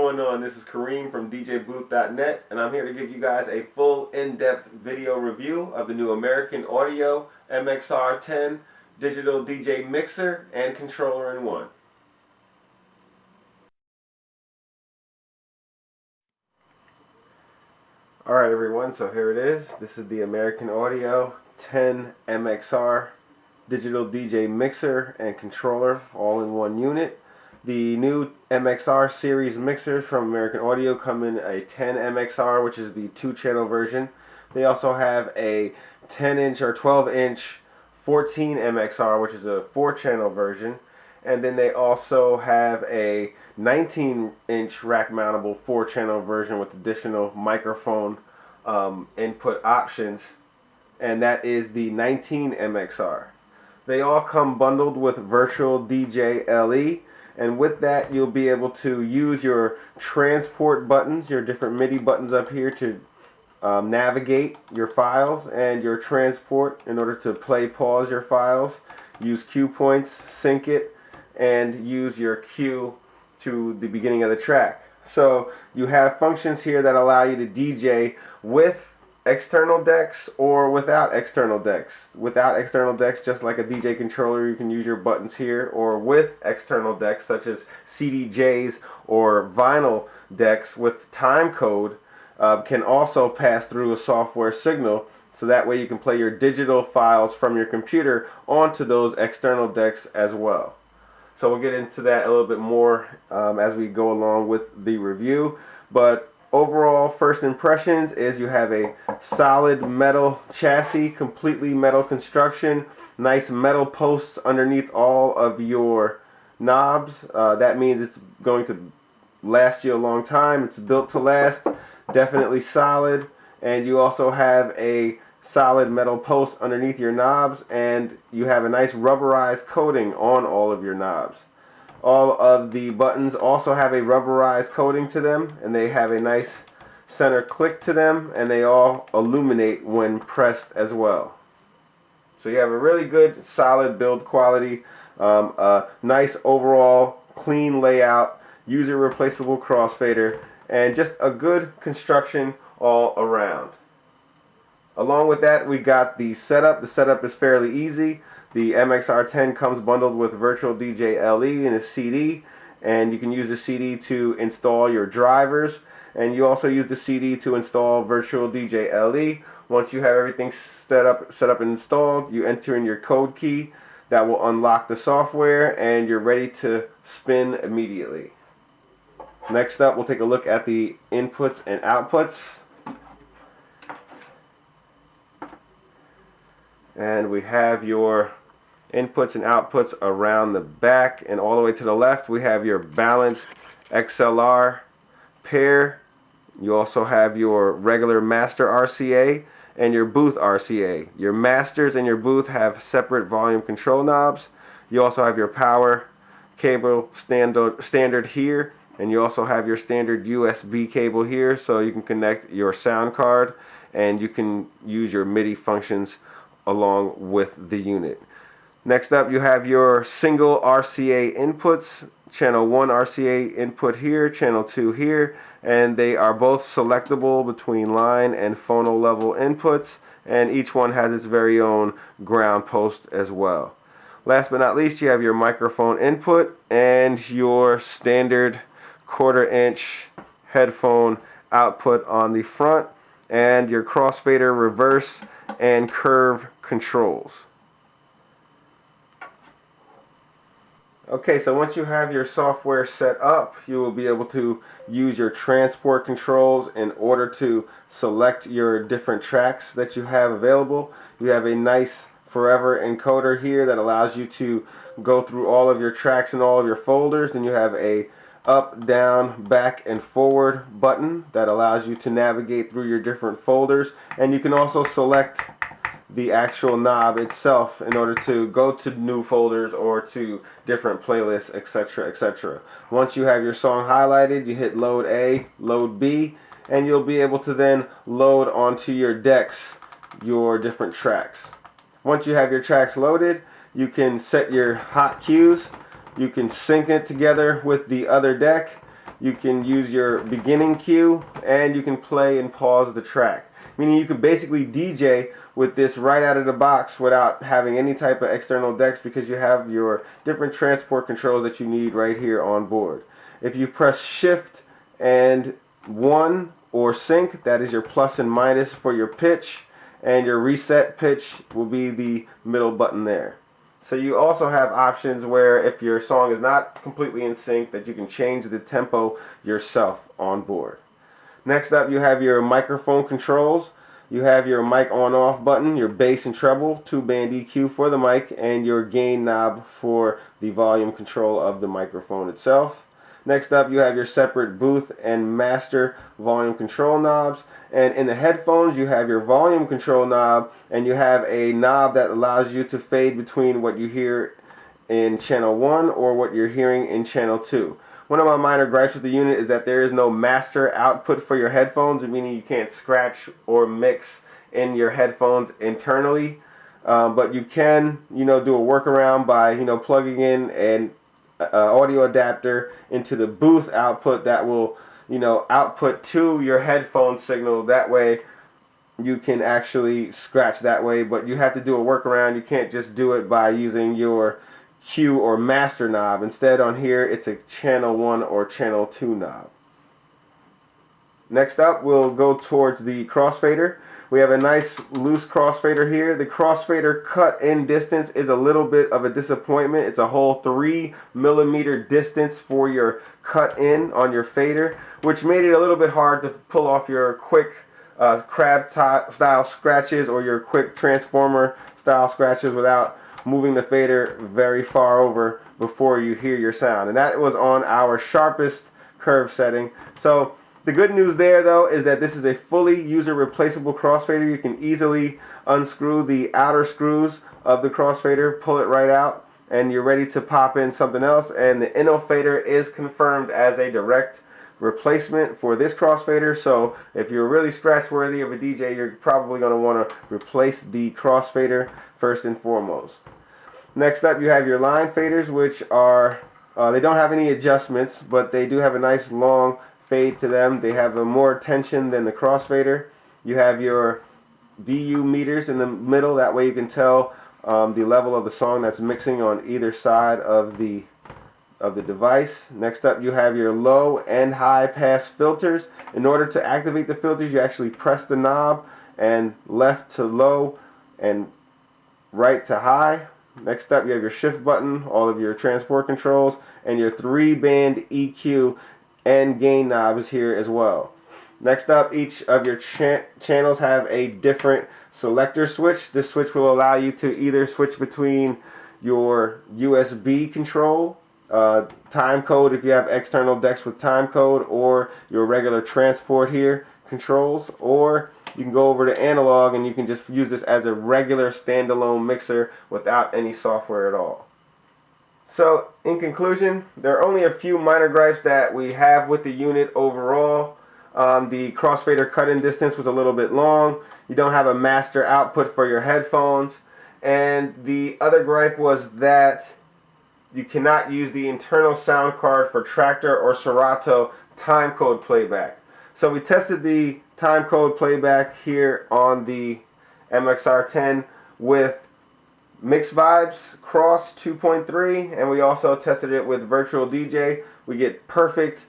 going on? This is Kareem from DJBooth.net, and I'm here to give you guys a full in-depth video review of the new American Audio MXR-10 digital DJ mixer and controller in one. Alright everyone, so here it is. This is the American Audio 10 MXR digital DJ mixer and controller all in one unit. The new MXR series mixers from American Audio come in a 10 MXR, which is the 2-channel version. They also have a 10-inch or 12-inch 14 MXR, which is a 4-channel version. And then they also have a 19-inch rack-mountable 4-channel version with additional microphone input options. And that is the 19 MXR. They all come bundled with Virtual DJ LE. And with that, you'll be able to use your transport buttons, your different MIDI buttons up here to navigate your files, and your transport in order to play, pause your files, use cue points, sync it, and use your cue to the beginning of the track. So you have functions here that allow you to DJ with external decks or without external decks. Without external decks, just like a DJ controller, you can use your buttons here, or with external decks such as CDJs or vinyl decks with time code can also pass through a software signal, so that way you can play your digital files from your computer onto those external decks as well. So we'll get into that a little bit more as we go along with the review, but overall first impressions is you have a solid metal chassis, completely metal construction, nice metal posts underneath all of your knobs. That means it's going to last you a long time. It's built to last, definitely solid. And you also have a solid metal post underneath your knobs, and you have a nice rubberized coating on all of your knobs. All of the buttons also have a rubberized coating to them, and they have a nice center click to them, and they all illuminate when pressed as well. So you have a really good solid build quality, a nice overall clean layout, user replaceable crossfader, and just a good construction all around. Along with that, we got the setup. The setup is fairly easy. The MXR-10 comes bundled with Virtual DJ LE and a CD, and you can use the CD to install your drivers, and you also use the CD to install Virtual DJ LE. Once you have everything set up and installed, you enter in your code key that will unlock the software, and you're ready to spin immediately. Next up, we'll take a look at the inputs and outputs. And we have your inputs and outputs around the back, and all the way to the left we have your balanced XLR pair. You also have your regular master RCA and your booth RCA. Your masters and your booth have separate volume control knobs. You also have your power cable standard here, and you also have your standard USB cable here, so you can connect your sound card and you can use your MIDI functions along with the unit. Next up, you have your single RCA inputs, channel 1 RCA input here, channel 2 here, and they are both selectable between line and phono level inputs, and each one has its very own ground post as well. Last but not least, you have your microphone input and your standard 1/4-inch headphone output on the front, and your crossfader, reverse, and curve controls. Okay, so once you have your software set up, you will be able to use your transport controls in order to select your different tracks that you have available. You have a nice forever encoder here that allows you to go through all of your tracks and all of your folders, and you have a up, down, back, and forward button that allows you to navigate through your different folders, and you can also select the actual knob itself in order to go to new folders or to different playlists, etc., etc. Once you have your song highlighted, you hit load A, load B, and you'll be able to then load onto your decks your different tracks. Once you have your tracks loaded, you can set your hot cues, you can sync it together with the other deck, you can use your beginning cue, and you can play and pause the track. Meaning you can basically DJ with this right out of the box without having any type of external decks, because you have your different transport controls that you need right here on board. If you press Shift and 1 or sync, that is your plus and minus for your pitch, and your reset pitch will be the middle button there. So you also have options where if your song is not completely in sync, that you can change the tempo yourself on board. Next up, you have your microphone controls. You have your mic on-off button, your bass and treble, 2-band EQ for the mic, and your gain knob for the volume control of the microphone itself. Next up, you have your separate booth and master volume control knobs. And in the headphones, you have your volume control knob, and you have a knob that allows you to fade between what you hear in channel 1 or what you're hearing in channel 2. One of my minor gripes with the unit is that there is no master output for your headphones, meaning you can't scratch or mix in your headphones internally. But you can, do a workaround by, plugging in an audio adapter into the booth output that will, output to your headphone signal. That way you can actually scratch that way, but you have to do a workaround. You can't just do it by using your Q or master knob. Instead, on here it's a channel 1 or channel 2 knob. Next up, we'll go towards the crossfader. We have a nice loose crossfader here. The crossfader cut in distance is a little bit of a disappointment. It's a whole 3mm distance for your cut in on your fader, which made it a little bit hard to pull off your quick crab style scratches or your quick transformer style scratches without moving the fader very far over before you hear your sound. And that was on our sharpest curve setting. So the good news there, though, is that this is a fully user replaceable crossfader. You can easily unscrew the outer screws of the crossfader, pull it right out, and you're ready to pop in something else. And the Inno fader is confirmed as a direct replacement for this crossfader. So if you're really scratch worthy of a DJ, you're probably going to want to replace the crossfader first and foremost. Next up, you have your line faders, which are they don't have any adjustments, but they do have a nice long fade to them. They have a more tension than the crossfader. You have your VU meters in the middle. That way you can tell the level of the song that's mixing on either side of the device. Next up, you have your low and high pass filters. In order to activate the filters, you actually press the knob, and left to low and right to high. Next up, you have your shift button, all of your transport controls, and your 3-band EQ and gain knobs here as well. Next up, each of your channels have a different selector switch. This switch will allow you to either switch between your USB control, time code if you have external decks with time code, or your regular transport here controls, or you can go over to analog and you can just use this as a regular standalone mixer without any software at all. So in conclusion, there are only a few minor gripes that we have with the unit overall. The crossfader cut-in distance was a little bit long. You don't have a master output for your headphones. And the other gripe was that you cannot use the internal sound card for Tractor or Serato timecode playback. So we tested the timecode playback here on the MXR-10 with Mix Vibes Cross 2.3, and we also tested it with Virtual DJ. We get perfect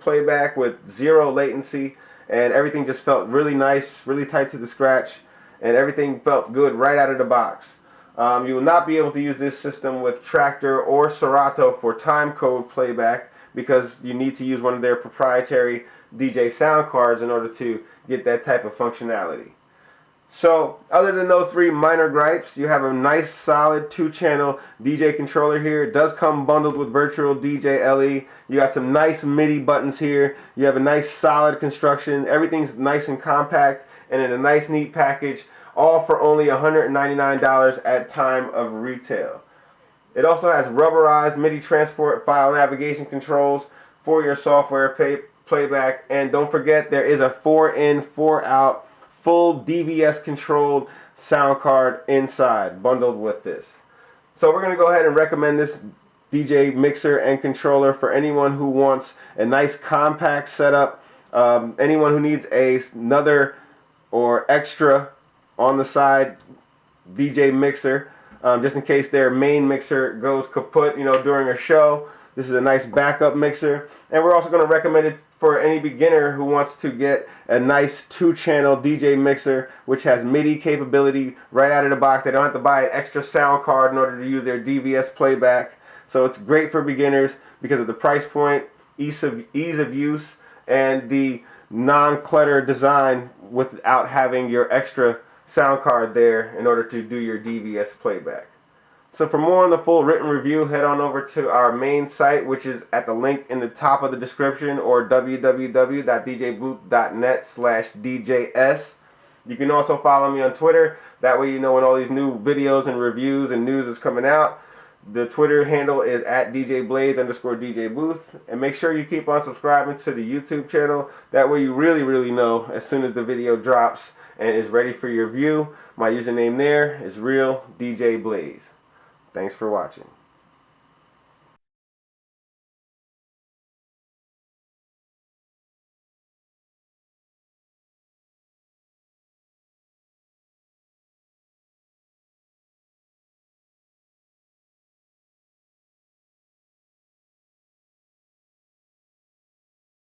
playback with 0 latency, and everything just felt really nice, really tight to the scratch, and everything felt good right out of the box. You will not be able to use this system with Tractor or Serato for timecode playback, because you need to use one of their proprietary DJ sound cards in order to get that type of functionality. So other than those 3 minor gripes, you have a nice solid 2-channel DJ controller here. It does come bundled with Virtual DJ LE. You got some nice MIDI buttons here. You have a nice solid construction. Everything's nice and compact and in a nice neat package, all for only $199 at time of retail. It also has rubberized MIDI transport file navigation controls for your software playback. And don't forget, there is a 4-in, 4-out full DVS controlled sound card inside, bundled with this. So we're going to go ahead and recommend this DJ mixer and controller for anyone who wants a nice compact setup, anyone who needs another or extra on the side DJ mixer, just in case their main mixer goes kaput, during a show. This is a nice backup mixer. And we're also going to recommend it for any beginner who wants to get a nice 2-channel DJ mixer, which has MIDI capability right out of the box. They don't have to buy an extra sound card in order to use their DVS playback. So it's great for beginners because of the price point, ease of use, and the non-clutter design without having your extra sound card there in order to do your DVS playback. So for more on the full written review, head on over to our main site, which is at the link in the top of the description, or www.djbooth.net/DJS. You can also follow me on Twitter. That way you know when all these new videos and reviews and news is coming out. The Twitter handle is @DJBlaze_DJBooth. And make sure you keep on subscribing to the YouTube channel. That way you really know as soon as the video drops and is ready for your view. My username there is Real DJ Blaze. Thanks for watching.